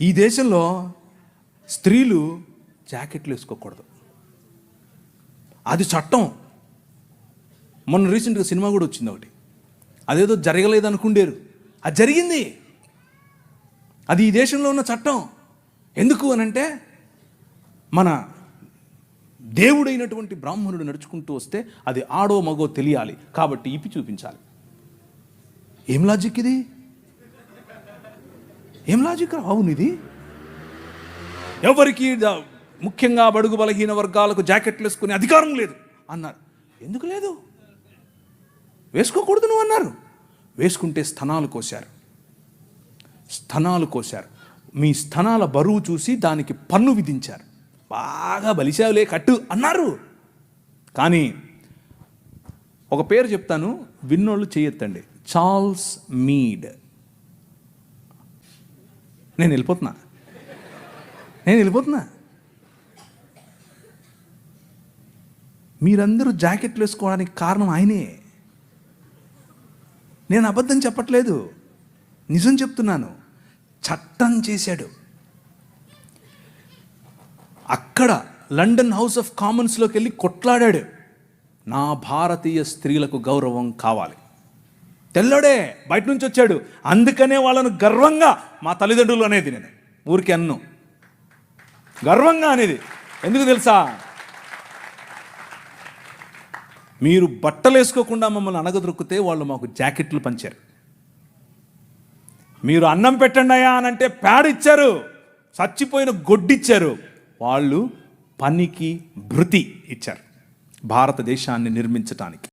ఈ దేశంలో స్త్రీలు జాకెట్లు వేసుకోకూడదు, అది చట్టం. మొన్న రీసెంట్గా సినిమా కూడా వచ్చింది ఒకటి, అదేదో జరగలేదు అనుకుండేరు, అది జరిగింది. అది ఈ దేశంలో ఉన్న చట్టం. ఎందుకు అనంటే మన దేవుడైనటువంటి బ్రాహ్మణుడు నడుచుకుంటూ వస్తే అది ఆడో మగో తెలియాలి, కాబట్టి ఇప్పి చూపించాలి. ఏం లాజిక్ ఇది? ఏం లాజిక్? అవును, ఇది ఎవరికి ముఖ్యంగా బడుగు బలహీన వర్గాలకు జాకెట్లు వేసుకునే అధికారం లేదు అన్నారు. ఎందుకు లేదు? వేసుకోకూడదు నువ్వు అన్నారు. వేసుకుంటే స్తనాలు కోశారు. మీ స్తనాల బరువు చూసి దానికి పన్ను విధించారు. బాగా బలిశావులే కట్టు అన్నారు. కానీ ఒక పేరు చెప్తాను, విన్నోళ్ళు చేయొద్దండి. Charles Mead. నేను వెళ్ళిపోతున్నా. మీరందరూ జాకెట్లు వేసుకోవడానికి కారణం ఆయనే. నేను అబద్ధం చెప్పట్లేదు, నిజం చెప్తున్నాను. చట్టం చేశాడు. అక్కడ లండన్ హౌస్ ఆఫ్ కామన్స్లోకి వెళ్ళి కొట్లాడాడు. నా భారతీయ స్త్రీలకు గౌరవం కావాలి. తెల్లోడే బయట నుంచి వచ్చాడు. అందుకనే వాళ్ళను గర్వంగా మా తల్లిదండ్రులు అనేది, నేను ఊరికి అన్ను గర్వంగా అనేది. ఎందుకు తెలుసా? మీరు బట్టలు వేసుకోకుండా మమ్మల్ని అనగదొరికితే వాళ్ళు మాకు జాకెట్లు పంచారు. మీరు అన్నం పెట్టండి అయ్యా అనంటే ప్యాడ్ ఇచ్చారు, చచ్చిపోయిన గొడ్డిచ్చారు. వాళ్ళు పనికి భృతి ఇచ్చారు భారతదేశాన్ని నిర్మించటానికి.